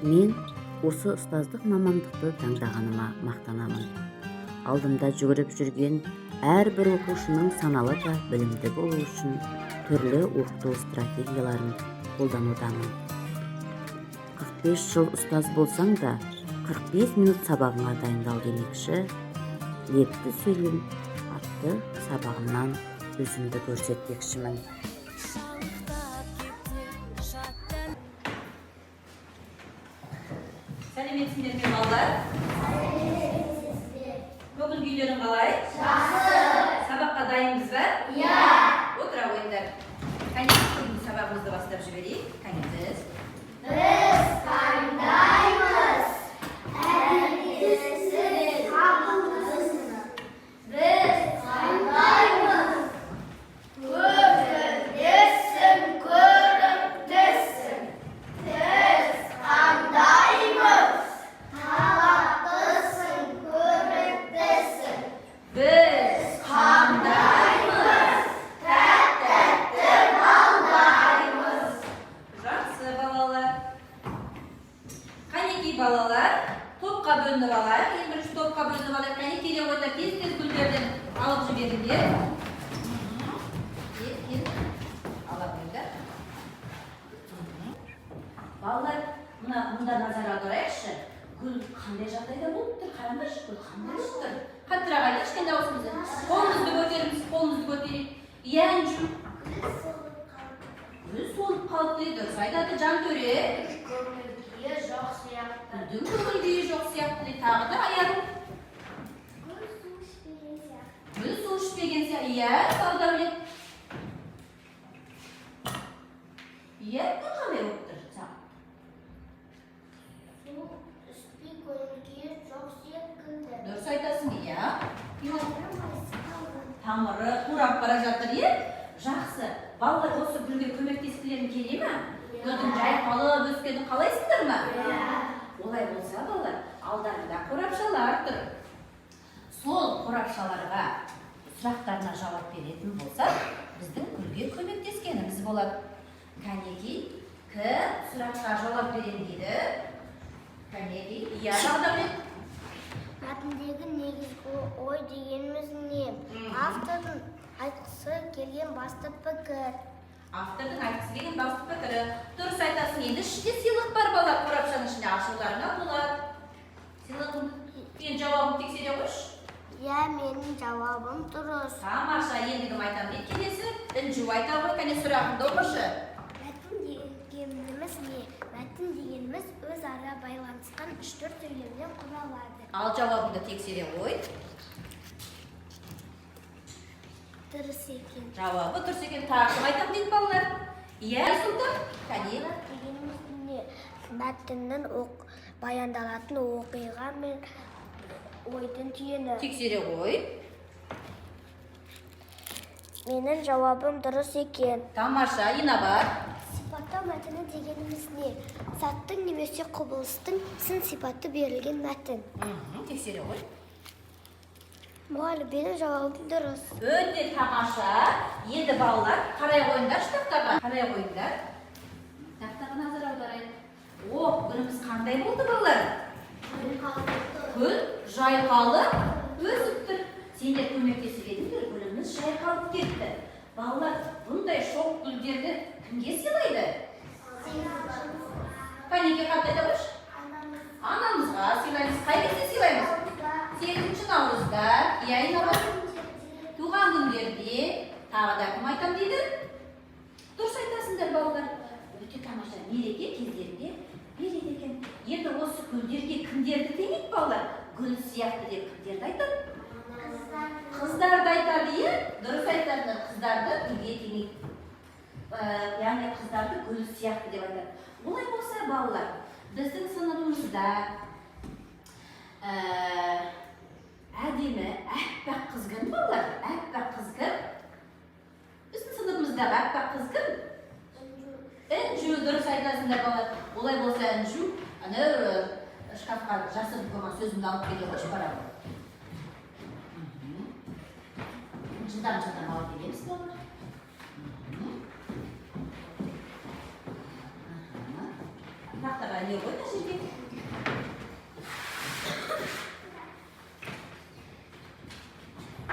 Мен осы ұстаздық мамандықты таңдағаныма мақтанамын. Алдымда жүгіріп жүрген әрбір оқушының саналы да білімді болу үшін түрлі оқыту стратегияларын қолданудамын. 45 жыл ұстаз болсаң да, 45 минут сабағыңа дайындал демекші, лепті сөйлем атты сабағымнан өзімді көрсетпекшімін. Сәлеметсіздер ме балалар? Көңіл күйлерің қалай? Жақсы. Сабаққа дайынбыз ба? Иә. Отыра қойыңдар. Кәне сабағымызды бастап жіберейік. Кәне біз қандаймыз? Әділетсіз қабылдысың. Біз қандаймыз? Көпірдесің, көріктісің. Біз қандаймыз? Талаптысың, көріктісің. біз Қандаймыз? Тәтті балдаймыз. жақсы балалар. Қанекей балалар, топқа бөлініп алайық. Ең бірінші топқа бөлініп алайық. Қане келе қойдар, тез гүлдерден алып жіберіңдер. Кел. Ала қойыңдар. Балалар, мұнда назар аударайықшы. Гүл қандай жағдайда болып тұр? Қараңдаршы, гүл қандай болып тұр? Қаттырақ айтайық, кішкене дауысымызды. Қолымызды көтеріңіз, қолымызды көтерейік. Иә, Әнжу. Гүл солып қалыпты, дұрыс айтады Жантөре. Көңіл-күйі жоқ сияқты. Гүлдің көңіл-күйі жоқ сияқты дейді. Тағы да аяғым. Гүл су ішпеген сияқты. Иә, Саудәулет. Иә, гүл қандай болып тұр? Дұрыс айтасың, иә. Тамыры қурап бара жатыр, иә? Жақсы. Балалар осы гүлге көмектескілерің келе ме? Гүлдің жайқалып өскенін қалайсыңдар ма? Олай болса, балалар, алдарында қорапшалар тұр. Сол қорапшаларға сұрақтарына жауап беретін болса, біздің гүлге көмектескеніміз болады. Кәнекей, кім сұраққа жауап берем дейді? Кәнекей, иә, Бағдәулет. Мәтіндегі негізгі ой дегеніміз не? Автордың айтқысы келген басты пікір. Автордың айтқысы келген басты пікірі. Дұрыс айтасың, енді ішінде сыйлық бар бала, қорапшаның ішінде ашуларыңа болады. Сыйлығын жауабын тексере қойшы. Иә, менің жауабым дұрыс. Тамаша, енді кім айтам дейді келесі? Інжу айта ғой, кәне сұрағыңды оқышы. Мәтін дегеніміз не? Мәтін дегеніміз өзара байланысқан 3-4 сөйлемден құралады. Ал жауабыңды тексере қой. Дұрыс екен. Жауабы дұрыс екен. Тағы кім айтам дейді балалар? Иә, Сұлтан. Кәне. Дегеніміз не? Мәтіннің баяндалатын оқиға мен ойдың түйіні. Тексере қой. Менің жауабым дұрыс екен. Тамаша, Инабар. Сипаттау мәтіні дегеніміз не? Заттың немесе құбылыстың сын сипаты берілген мәтін. Тексере қой. Мұғалім, менің жауабым дұрыс. Өте тамаша. Енді балалар, қарай қойыңдар тақтаға. Қарай қойыңдар. Тақтаға назар аударайық. О, гүліміз қандай болды балалар? Гүл жайқалып өсіп тұр. Сендер көмектесіп едіңдер, гүліміз жайқалып кетті. Балалар, бұндай шоқ гүлдерді кімге сыйлайды? Кәнеке қандай қойшы? Анамызға сыйлаймыз. Қай кезде сыйлаймыз? 8 наурызда, иә, Инабар. Туған күндерде, тағы да кім айтам дейді? Дұрыс айтасыңдар балалар. Өте тамаша мереке кездерінде береді екен. Енді осы гүлдерге кімдерді теңейді балалар? Гүл сияқты деп кімдерді айтады? Қыздарды айтады, иә? Дұрыс айтады, қыздарды гүлге теңейді. Яғни қыздарды гүл сияқты деп айтады. Олай болса балалар, біздің сыныбымызда әдемі әппақ қыз кім балалар? Әппақ қыз кім? Біздің сыныбымыздағы әппақ қыз кім? Інжу, дұрыс айтасыңдар балалар. Олай болса Інжу, шкафқа жасырып қойған сөзімді алып келе қойшы бара ғой. Жылдам алып келеміз балалар. Тақтаға не ғой мына жерге.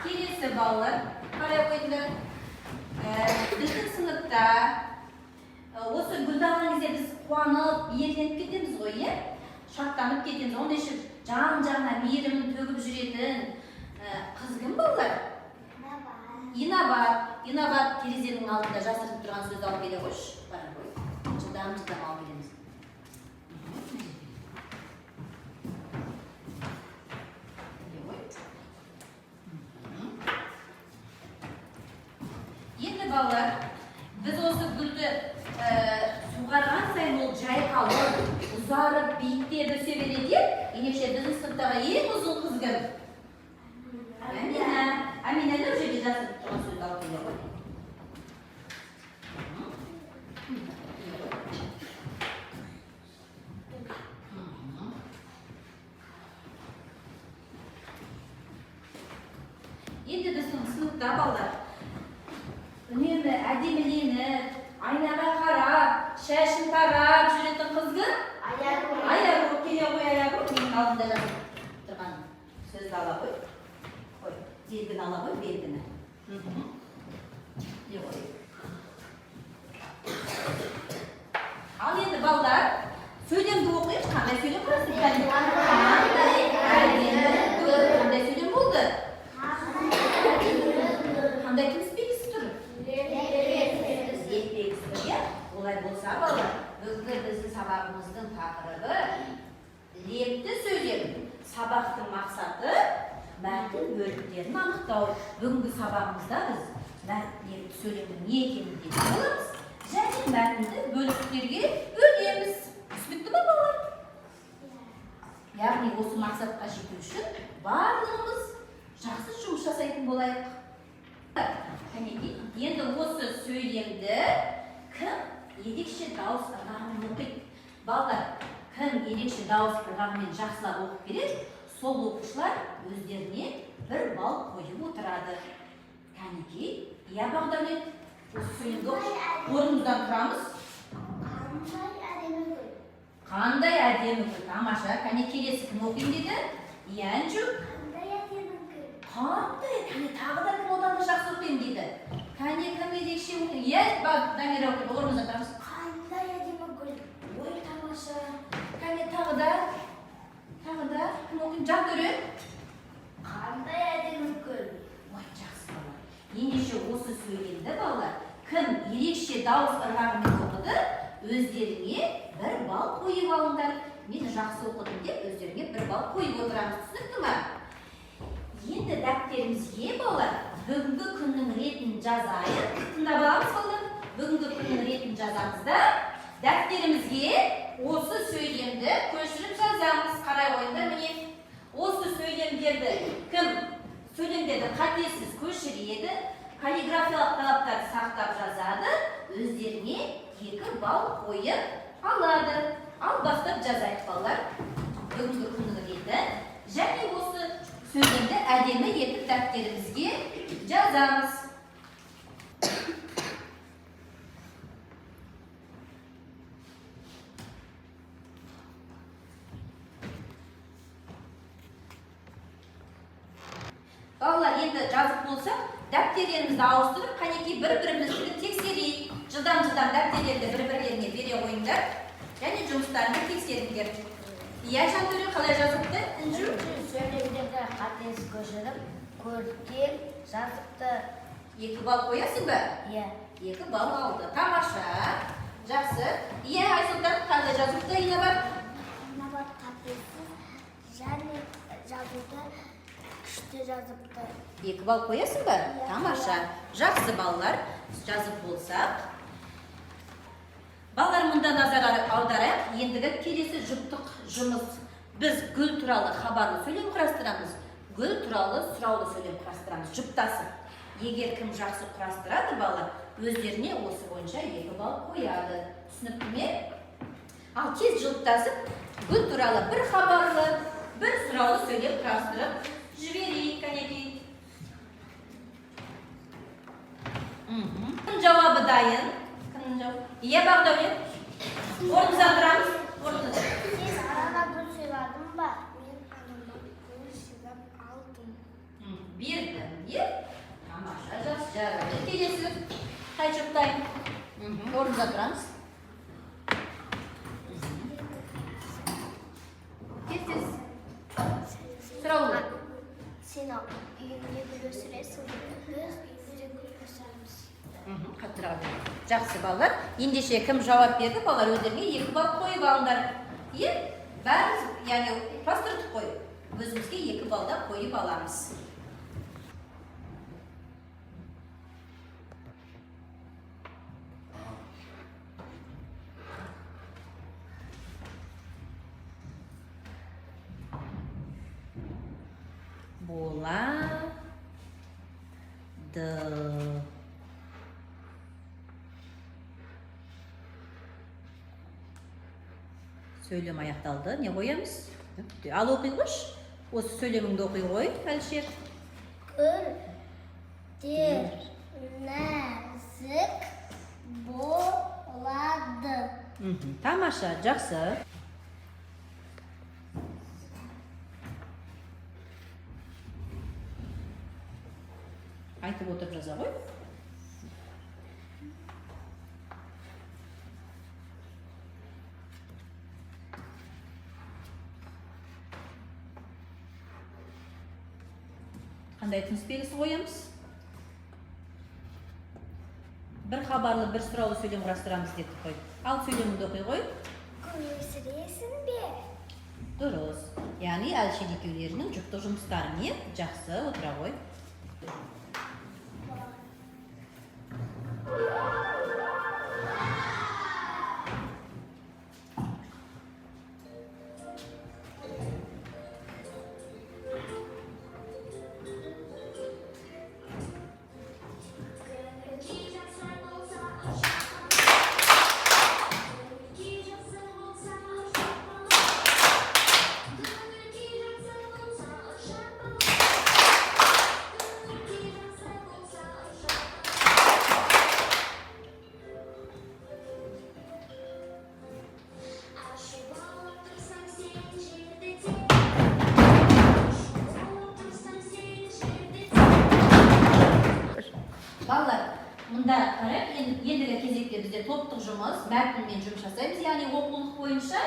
Келесі балалар, қарай қойыңдар. Біздің сыныпта осы гүлді алған кезде біз қуанып, ерленіп кетеміз ғой, иә? Шаттанып кетеміз. Онда үшін жан-жағына мейірімін төгіп жүретін қыз кім балалар? Инабат. Инабат терезенің алдында жасырып тұрған сөзді алып келе қойшы. Бара қой. Жылдам алып келеміз. Енді балалар, біз осы гүлді суғарған сайын ол жайқалып, ұзарып, биіктеп өсе береді. Ендеше біздің сыныптағы ең ұзын қыз кім? Амина. Аминаны ол жерге жасырып тұрған сөзді алып келе қой. Енді біздің сыныпта балалар үнемі әдеміленіп, айнаға қарап, шашын тарап жүретін қыз кім? Аягүл. Келе қой Аягүл. Менің алдында жазып тұрған сөзді ала қой. Қой, белгіні ала қой, белгіні. Ал енді балалар, сөйлемді оқиық. Қандай сөйлем құрасың? Қандай сөйлем болды? Қандай кіріспекісі тұр? Епекісі тұр, иә? Олай болса балалар, бүгінгі біздің сабағымыздың тақырыбы лепті сөйлем. Сабақтың мақсаты мәтін бөліктерін анықтау. Бүгінгі сабағымызда біз лепті сөйлемнің не екенін деп аламыз. Және мәтінді бөліктерге бөлеміз. Түсінікті ме балалар? Яғни осы мақсатқа жету үшін барлығымыз жақсы жұмыс жасайтын болайық. Енді осы сөйлемді кім ерекше дауыс ырғағымен оқиды? Балалар, кім ерекше дауыс ырғағымен жақсылап оқып береді, сол оқушылар өздеріне 1 балл қойып отырады. Кәнекей, иә Бағдәулет, осы сөйлемді орнымыздан тұрамыз. Қандай әдемі гүл, тамаша. Кәне келесі кім оқиын деді? Янчу. Қандай, кәне тағы да кім одан да жақсы оқиын дейді. Кәне кім ерекше оқиын? Иә, Дамира оқиын, орнымыздан тұрамыз. Қандай әдемі гүл. Ой, тамаша. Кәне тағы да кім оқиын? Жантөре. Қандай әдемі гүл. Ой, жақсы балалар. Ендеше осы сөйлемді балалар, кім ерекше дауыс ырғағымен оқыды, өздеріңе 1 балл қойып алыңдар. Мен жақсы оқыдым деп өздеріңе 1 балл қойып отырамыз. Түсінікті ме? Енді дәптерімізге балалар, бүгінгі күннің ретін жазайық. Тыңдап аламыз балалар. Бүгінгі күннің ретін жазамызда дәптерімізге осы сөйлемді көшіріп жазамыз. Қарай қойыңдар, міне. Осы сөйлемдерді кім сөйлемдерді қатесіз көшіреді, каллиграфиялық талаптарды сақтап жазады, өздеріне 2 балл қойып алады. Ал бастап жазайық балалар. Бүгінгі күннің реті. Және осы сөйлемді әдемі етіп дәптерімізге жазамыз. Балалар, енді жазып болсақ, дәптерімізді ауыстырып, қанекей бір-бірімізді тексерейік. Жылдам-жылдам дәптерді бір-бірлеріне бере қойыңдар. Және жұмыстарыңды тексеріңдер. Иә, Жантөре, қалай жазыпты? Сөйлемдерді қатесіз көшіріп, көркем жазыпты. 2 балл қоясың ба? Иә. 2 балл алды. Тамаша. Жақсы. Иә, Айсұлтан, қалай жазыпты, Инабат? Инабат қатесіз және жазуды күшті жазыпты. 2 балл қоясың ба? Тамаша. Жақсы балалар, жазып болсақ. Балалар, мұнда назар аударайық. Ендігі келесі жұптық жұмыс. Біз гүл туралы хабарлы сөйлем құрастырамыз. Гүл туралы сұраулы сөйлем құрастырамыз. Жұптасып. Егер кім жақсы құрастырады балалар, өздеріне осы бойынша 2 балл қояды. Түсінікті ме? Ал тез жұптасып, гүл туралы бір хабарлы, бір сұраулы сөйлем құрастырып жіберейік, кәнекей. Кім жауабы дайын? Иә, Бағдәулет. Орнымыздан тұрамыз. Ортада. Siz anana gül sıradın mı? Ben anama gül sırap aldım. Berdim, ye. Tamam, жақсы, жарайды. Келесі. Қайчықтайын. Орнында тұрамыз. Тез-тез. Сұраулы. Sen үйümde gül sürersin. Biz үйümde gül süreriz. Қатырақ. Жақсы балалар. Ендеше кім жауап берді? Балалар өздеріңе 2 балл қойып алыңдар. Е? Бәріміз, яғни құрастырдық қой. Өзімізге 2 балда қойып аламыз. Болады. Сөйлем аяқталды. Не қоямыз? Ал оқи қойшы. Осы сөйлеміңді оқи қой, Әлішер. Нәзік болады. Тамаша, жақсы. Айтып отырып жаза ғой. Қандай тыныс белгісі қоямыз? Бір хабарлы, бір сұраулы сөйлем құрастырамыз дедік қой. Ал сөйлеміңді оқи ғой. Gül sürersin be. Дұрыс. Яғни Әлішер екеулерінің жүктік жұмыстары не? Жақсы, отыра ғой. Балалар, мұнда қарап, ендігі кезекте бізде топтық жұмыс, мәтінмен жұмыс жасаймыз, яғни оқулық бойынша.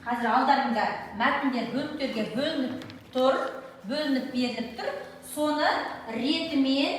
Қазір алдарында мәтіндер бөліктерге бөлініп тұр, бөлініп беріліп тұр. Соны ретімен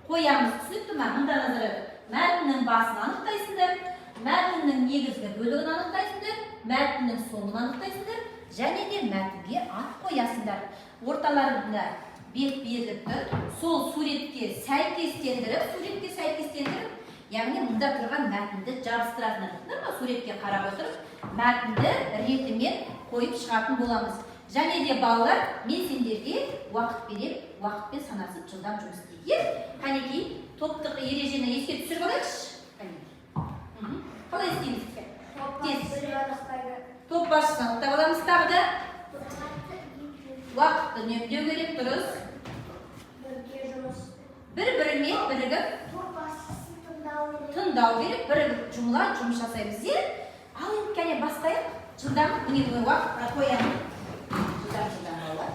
қоямыз. Түсінікті ме? Мұнда назар мәтіннің басын анықтайсыңдар, мәтіннің негізгі бөлігін анықтайсыңдар, мәтіннің соңын анықтайсыңдар, және де мәтінге ат қоясыңдар. Орталарында бет беріліп тұр. Сол суретке сәйкестендіріп, яғни мұнда тұрған мәтінді жабыстыратындар ма? Суретке қарап отырып, мәтінді ретімен қойып шығатын боламыз. Және де балалар, мен сендерге уақыт берем, уақытпен санасып жылдам жұмыс істейік. Қанекей, топтық ережені еске түсіріп алайықшы. Қалай істейміз? Топ басшысын анықтап аламыз тағы да. Уақытты үнемдеу керек, дұрыс. Бір-бірімен бірігіп тыңдау керек, бірігіп жұмыла жұмыс жасаймыз. Ал енді кәне бастайық. Жылдам үнемі уақытқа қоямыз. Жылдам балалар.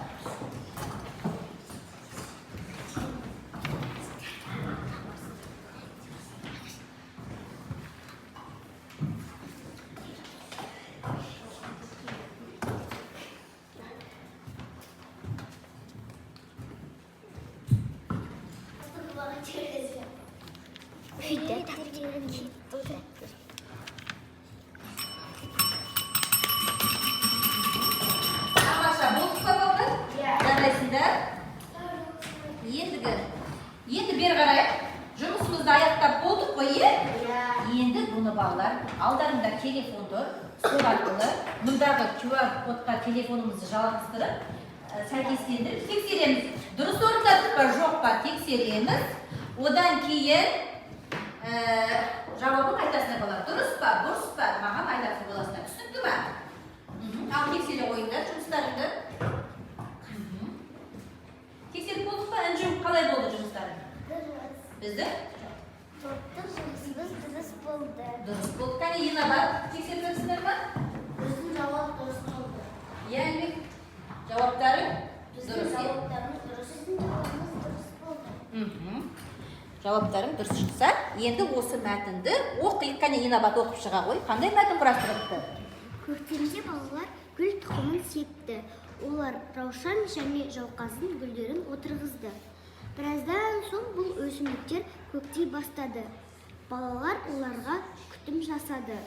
Тамаша, болды па балалар? Жарайсыңдар? Енді бері қарай жұмысымызды аяқтап болдық қой, Енді бұны балалар алдарында телефон тұр, сол арқылы мұндағы QR кодқа телефонымызды жалғастырып, сәйкестендіріп тексереміз. Дұрыс орындадық па, жоқ па тексереміз. Одан кейін жауабын айтасыңдар балалар. Дұрыс па, бұрыс па, маған айтасың боласыңдар. Түсінікті ме? Ал тексере қойыңдар жұмыстарыңды. Тексеріп болдық па? Інжім қалай болды жұмыстарың? Бізді? Топтық жұмысымыз дұрыс болды. Дұрыс болды. Кәне, Ена бар, тексеріп жатсыңдар ма? Біздің Дұрыс, иә. Жауаптарыңыз дұрыс. Біздің жауабымыз дұрыс болды. Жауаптарың дұрыс шықса, енді осы мәтінді оқиық. Қане Инабат оқып шыға ғой. Қандай мәтін құрастырыпты? Көктемде балалар гүл тұқымын септі. Олар раушан және жауқазын гүлдерін отырғызды. Біраздан соң бұл өсімдіктер көктей бастады. Балалар оларға күтім жасады.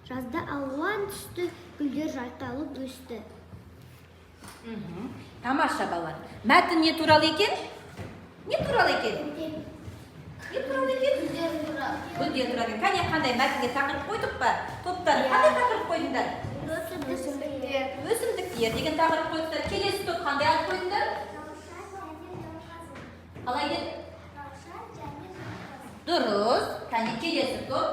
Жазда алуан түсті гүлдер жайқалып өсті. Тамаша балалар. Мәтін не туралы екен? Не туралы екен? Не туралы екен? Гүлдер туралы екен. Қане қандай мәтінге тақырып қойдық па? Топтар қандай тақырып қойдыңдар? Өсімдіктер деген тақырып қойдыңдар. Келесі топ қандай ат қойдыңдар? Қалай деді? Дұрыс. Қане келесі топ?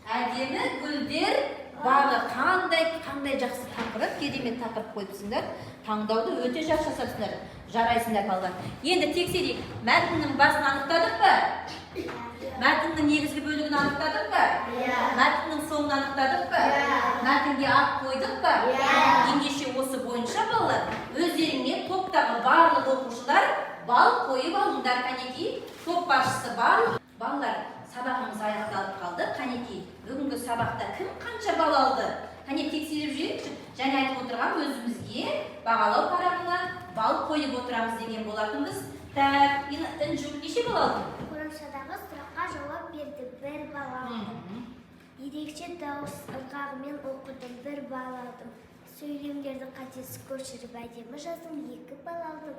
Әдемі гүлдер бағы. Қандай жақсы тақырып, керемет тақырып қойыпсыңдар. Таңдауды өте жақсы жасапсыңдар. Жарайсыңдар балалар. Енді тексерейік. Мәтіннің басын анықтадық па? Мәтіннің негізгі бөлігін анықтадық па? Мәтіннің соңын анықтадық па? Мәтінге ат қойдық па? Ендеше осы бойынша балалар, өздеріңе топтағы барлық оқушылар бал қойып алыңдар. Қанекей, топ басшысы барлық балалар, сабағымыз аяқталып қалды. Қанекей, бүгінгі сабақта кім қанша бал алды? Қане тексеріп жүрейікші. Және айтып отырған өзімізге бағалау парағына бал қойып отырамыз деген болатынбыз. Так, Інжу неше бал алдың? Қорамшадағы сұраққа жауап берді, 1 бал алдым. Ерекше дауыс ырғағымен оқыдым, 1 бал алдым. Сөйлемдерді қатесі көшіріп әдемі жаздым, 2 бал алдым.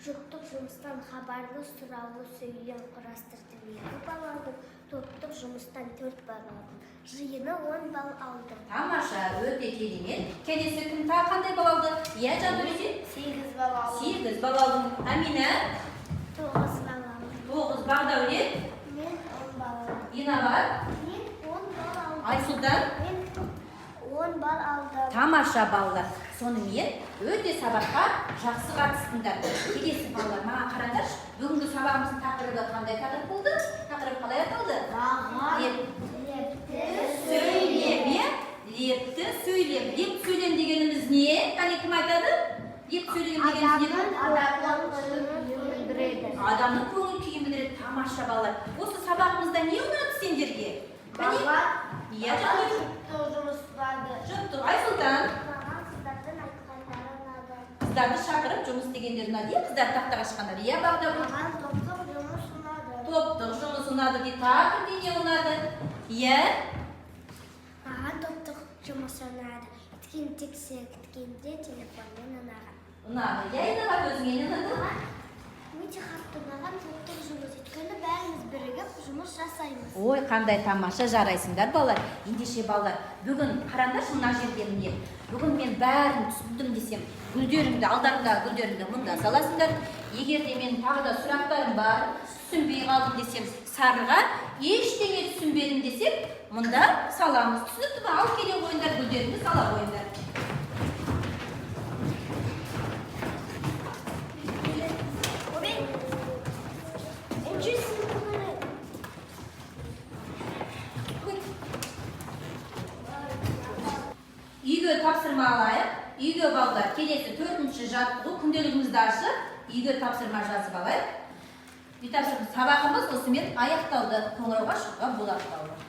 Жұптық жұмыстан хабарлы сұраулы сөйлем құрастырдым, 2 бал алдым. Топтық жұмыстан 4 бал алдым. Жиыны 10 бал алдым. Тамаша, өте керемет. Келесі кім тағы қандай бал алды? Иә, Жандөресе? 8 бал алдым. 8 бал алдым. Амина? 9 бал алдым. 9. Бағдәулет? Мен 10 бал алдым. Инабат? Мен 10 бал алдым. Айсұлтан? Мен 10 бал алдым. Тамаша балалар. Сонымен өте сабаққа жақсы қатыстыңдар. Келесі балалар, маған қараңдаршы. Бүгінгі сабағымыздың тақырыбы қандай тақырып болды? Тақырып қалай аталды? Лепті сөйлем. Леп сөйлем дегеніміз не? Қане кім айтады? Леп сөйлем дегеніміз не? Адамның көңіл күйін білдіреді. Тамаша балалар. Осы сабағымызда не ұнады сендерге? Иә, жұптық. Айсұлтан? Маған қыздардың айтқандары ұнады. Қыздарды шақырып жұмыс дегендер ұнады. Қыздар тақтаға шыққандар. Иә, Бағдәулет? Маған топтық жұмыс ұнады. Топтық жұмыс ұнады дейді. Тағы не ұнады? Иә? Маған топтық жұмыс ұнады. Өткен тексек, өткенде телефонмен ұнаған. Ұнады. Иә, Инабат өзіңе не ұнады? Маған өте қатты ұнаған топтық жұмыс. Өйткені бәріміз бірігіп жұмыс жасаймыз. Ой, қандай тамаша, жарайсыңдар балалар. Ендеше балалар, бүгін қараңдаршы мына жерде міне. Бүгін мен бәрін түсіндім десем, алдарындағы гүлдеріңді мұнда саласыңдар. Егер де мен тағы да сұрақтарым бар, түсінбей қалдым десем, сарыға ештеңе түсінбедім десем, мұнда саламыз. Түсінікті ме? Ал келе қойыңдар, гүлдеріңді сала қойыңдар. Үйге тапсырма алайық. Үйге балалар, келесі 4-ші жаттығу күнделігімізді ашып, үйге тапсырма жазып алайық. Сабағымыз осымен аяқталды. Қоңырауға шығуға болады балалар.